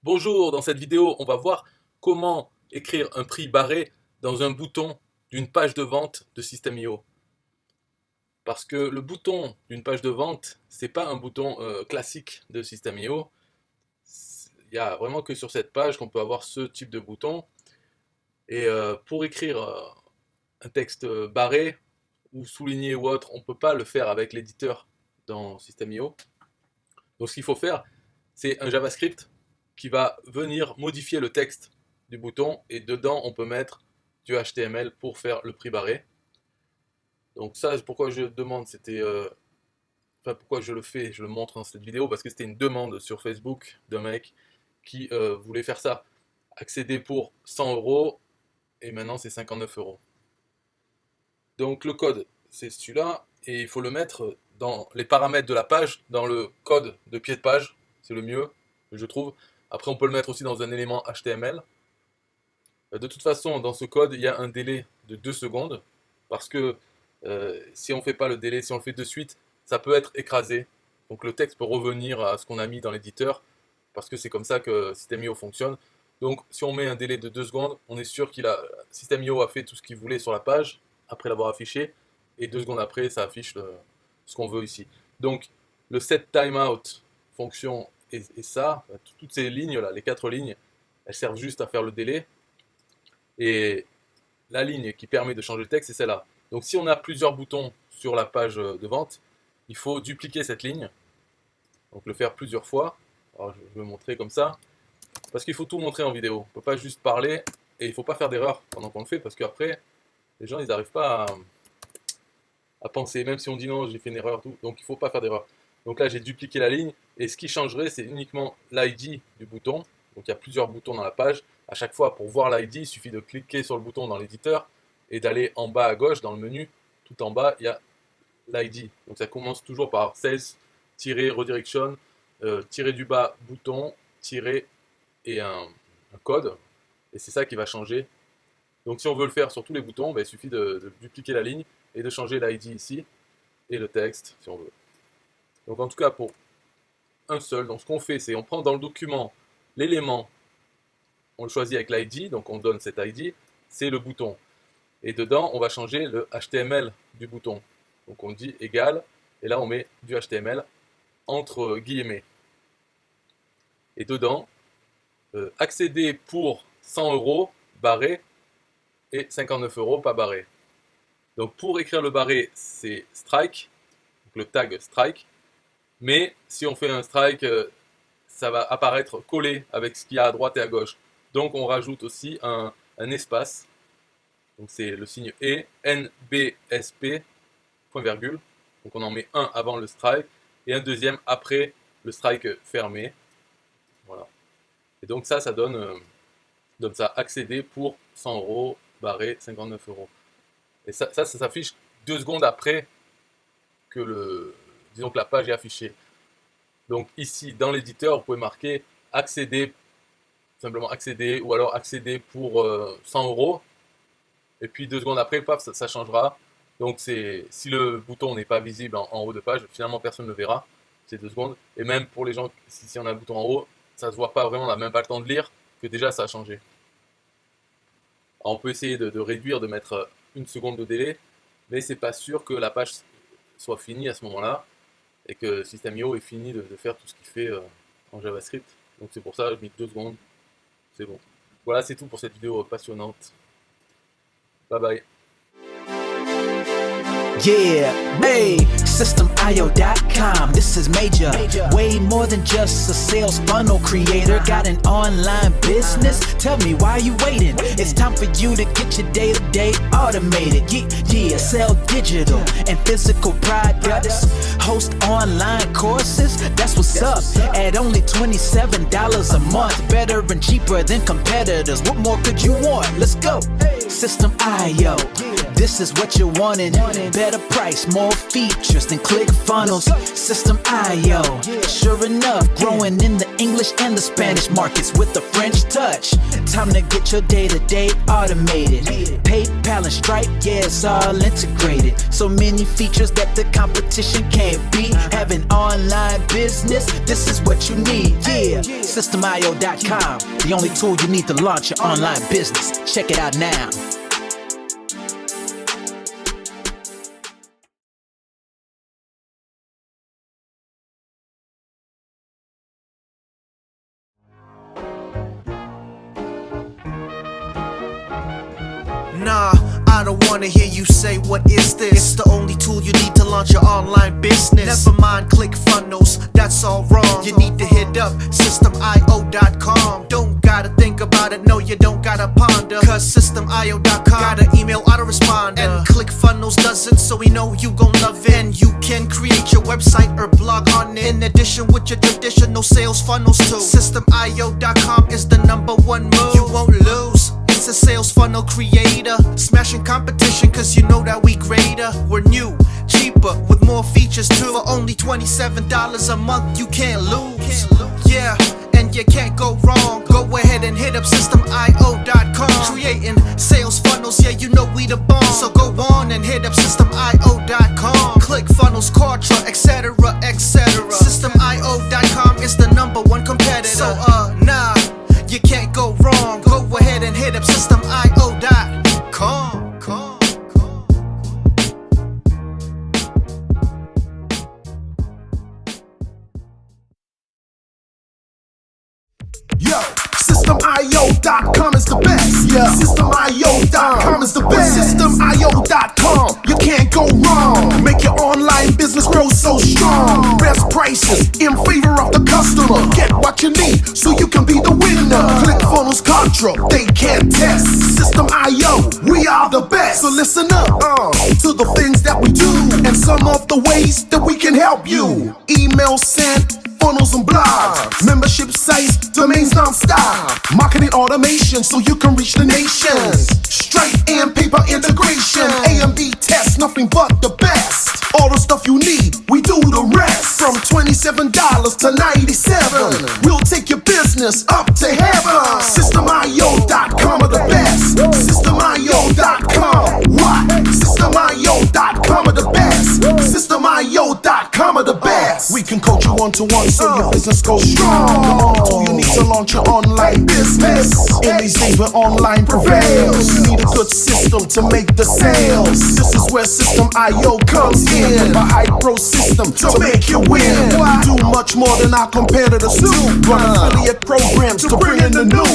Bonjour, dans cette vidéo, on va voir comment écrire un prix barré dans un bouton d'une page de vente de System.io. Parce que le bouton d'une page de vente, c'est pas un bouton classique de System.io. Il n'y a vraiment que sur cette page qu'on peut avoir ce type de bouton. Et pour écrire un texte barré ou souligné ou autre, on ne peut pas le faire avec l'éditeur dans System.io. Donc ce qu'il faut faire, c'est un JavaScript qui va venir modifier le texte du bouton et dedans on peut mettre du HTML pour faire le prix barré. Donc ça, pourquoi je demande, pourquoi je le fais, je le montre dans cette vidéo, parce que c'était une demande sur Facebook d'un mec qui voulait faire ça, accéder pour 100 € et maintenant c'est 59 €. Donc le code c'est celui-là et il faut le mettre dans les paramètres de la page, dans le code de pied de page, c'est le mieux, je trouve. Après on peut le mettre aussi dans un élément HTML. De toute façon, dans ce code, il y a un délai de 2 secondes, parce que si on ne fait pas le délai, si on le fait de suite, ça peut être écrasé. Donc le texte peut revenir à ce qu'on a mis dans l'éditeur, parce que c'est comme ça que System.io fonctionne. Donc si on met un délai de 2 secondes, on est sûr System.io a fait tout ce qu'il voulait sur la page, après l'avoir affiché, et 2 secondes après, ça affiche ce qu'on veut ici. Donc le set timeout fonction et ça, toutes ces lignes là, les 4 lignes, elles servent juste à faire le délai. Et la ligne qui permet de changer le texte, c'est celle-là. Donc si on a plusieurs boutons sur la page de vente, il faut dupliquer cette ligne. Donc le faire plusieurs fois. Alors je vais vous montrer comme ça. Parce qu'il faut tout montrer en vidéo. On ne peut pas juste parler et il ne faut pas faire d'erreur pendant qu'on le fait. Parce qu'après, les gens ils n'arrivent pas à penser. Même si on dit non, j'ai fait une erreur, tout. Donc il ne faut pas faire d'erreur. Donc là j'ai dupliqué la ligne. Et ce qui changerait, c'est uniquement l'ID du bouton. Donc il y a plusieurs boutons dans la page. À chaque fois, pour voir l'ID, il suffit de cliquer sur le bouton dans l'éditeur et d'aller en bas à gauche dans le menu. Tout en bas, il y a l'ID. Donc ça commence toujours par sales-redirection, tiré du bas, bouton, tiré et un code. Et c'est ça qui va changer. Donc si on veut le faire sur tous les boutons, il suffit de dupliquer la ligne et de changer l'ID ici et le texte si on veut. Donc en tout cas, pour un seul, donc ce qu'on fait, c'est on prend dans le document l'élément, on le choisit avec l'ID, donc on donne cet ID, c'est le bouton. Et dedans, on va changer le HTML du bouton. Donc on dit égal, et là on met du HTML entre guillemets. Et dedans, accéder pour 100 € barré et 59 € pas barré. Donc pour écrire le barré, c'est strike, donc le tag strike. Mais si on fait un strike, ça va apparaître collé avec ce qu'il y a à droite et à gauche. Donc on rajoute aussi un espace. Donc c'est le signe E, NBSP, point virgule. Donc on en met un avant le strike et un deuxième après le strike fermé. Voilà. Et donc ça donne ça accéder pour 100 € barré 59 €. Et ça s'affiche 2 secondes après que disons que la page est affichée. Donc ici, dans l'éditeur, vous pouvez marquer accéder, simplement accéder, ou alors accéder pour 100 €. Et puis 2 secondes après, paf, ça changera. Donc si le bouton n'est pas visible en haut de page, finalement personne ne le verra, c'est 2 secondes. Et même pour les gens, si on a un bouton en haut, ça ne se voit pas vraiment, on n'a même pas le temps de lire, que déjà ça a changé. Alors on peut essayer de réduire, de mettre 1 seconde de délai, mais c'est pas sûr que la page soit finie à ce moment-là, et que System.io est fini de faire tout ce qu'il fait en JavaScript. Donc c'est pour ça que je mets 2 secondes, c'est bon. Voilà, c'est tout pour cette vidéo passionnante. Bye bye. Yeah, hey, System.io.com, this is major. Way more than just a sales funnel creator. Got an online business? Tell me, why are you waiting? It's time for you to get your day-to-day automated. Yeah, sell digital and physical products. Host online courses, that's what's up. At only $27 a month. Better and cheaper than competitors. What more could you want? Let's go. System.io, this is what you're wanting. Better price, more features than ClickFunnels. System.io, sure enough, growing in the English and the Spanish markets with the French touch. Time to get your day-to-day automated. PayPal PayPal and Stripe, yeah, it's all integrated. So many features that the competition can't beat. Have an online business, this is what you need, yeah. Systemio.com, the only tool you need to launch your online business. Check it out now. Nah, I don't wanna hear you say what is this. It's the only tool you need to launch your online business. Never mind ClickFunnels, that's all wrong. You need to hit up Systemio.com. Don't gotta think about it, no you don't gotta ponder. Cause Systemio.com got an email autoresponder. And ClickFunnels doesn't, so we know you gon' love it. And you can create your website or blog on it. In addition with your traditional sales funnels too. Systemio.com is the #1 move. You won't lose. It's a sales funnel creator, smashing competition cause you know that we greater. We're new, cheaper, with more features too. For only $27 a month, you can't lose. Yeah, and you can't go wrong. Go ahead and hit up Systemio.com. Creating sales funnels, yeah, you know we the bomb. So go on and hit up Systemio.com. ClickFunnels, Quatra, etc, etc. Systemio.com is the #1 competitor. So nah, you can't go wrong. Go ahead and hit up Systemio.com. Yo, Systemio.com is the best. Yeah, Systemio.com is the best. Systemio.com, you can't go wrong. Make your online business grow so strong. Best prices in favor of the customer. Get what you need so you can be the winner. ClickFunnels, Contra, they can't test. Systemio, we are the best. So listen up to the things that we do and some of the ways that we can help you. Email sent, funnels and blogs, membership sites, domains non-stop, marketing automation so you can reach the nations, Stripe and paper integration, A&B tests, nothing but the best. All the stuff you need, we do the rest. From $27 to $97, we'll take your business up to heaven. Systemio.com are the best. Systemio.com, what? Systemio.com are the best. Systemio.com are the best. We can coach you one-to-one so your business goes strong. The only tool you need to launch your online business. In these days where online prevails, you need a good system to make the sales. This is where Systemio comes in. A high-pro system to make you win. We do much more than our competitors do. Run affiliate programs to bring in the new.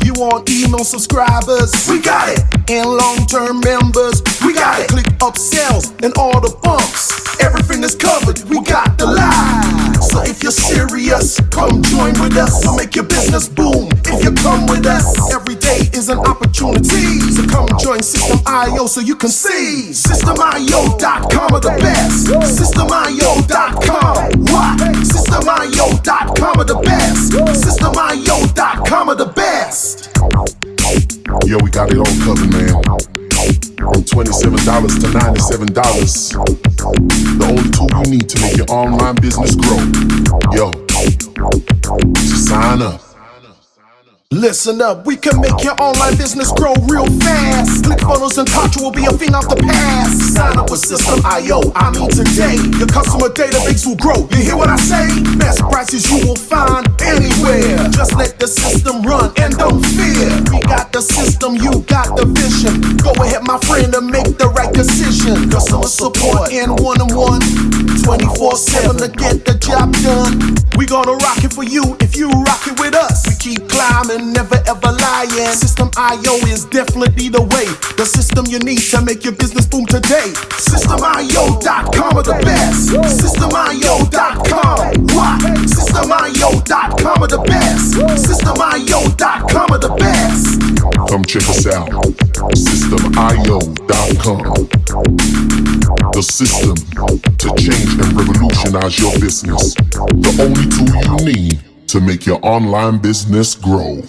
You want email subscribers? We got it. And long-term members? We got it. Click upsells and all the bumps. Everything is covered. We got the line. So if you're serious, come join with us. We'll make your business boom. If you come with us, every day is an opportunity. So come join Systemio so you can see. Systemio.com are the best. Systemio.com, what? Systemio.com are the best. Systemio.com are the best. Yo, we got it all covered, man. From $27 to $97. The only tool you need to make your online business grow. Yo, just sign up. Listen up, we can make your online business grow real fast. ClickFunnels and Contra will be a thing of the past. Sign up with Systemio, I mean today. Your customer database will grow, you hear what I say? Best prices you will find anywhere. Just let the system run and don't fear. We got the system, you got the vision. Go ahead my friend and make the right decision. Customer support and one-on-one, 24/7 to get the job done. We gonna rock it for you if you rock it with us. We keep climbing, never ever lying. Systemio is definitely the way. The system you need to make your business boom today. Systemio.com are the best. Systemio.com, what? Systemio.com are the best. Systemio.com are the best. Come check us out. Systemio.com. The system to change and revolutionize your business. The only tool you need to make your online business grow.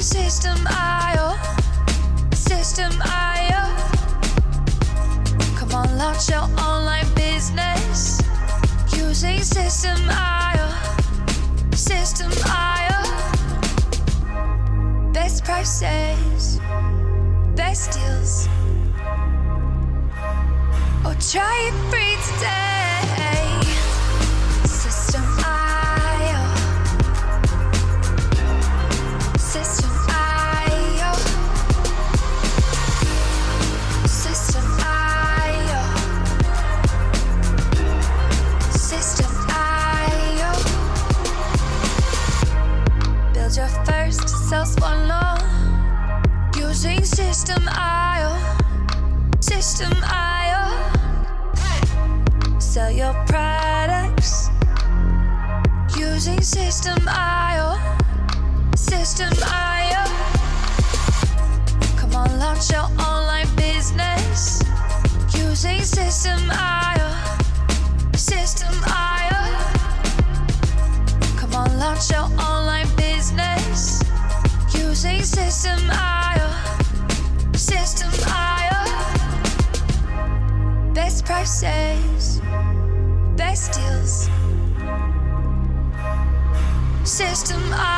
System.io, System.io. Come on, launch your online business using System.io, System.io. Best prices, best deals. Or try it free today. System.io, System.io, System.io, System.io. Build your first sales funnel using System.io, System.io. Sell your products using System.io, System.io. Come on, launch your online business using System.io, System.io. Come on, launch your online business using System.io, System.io. Best prices, best deals. System.io.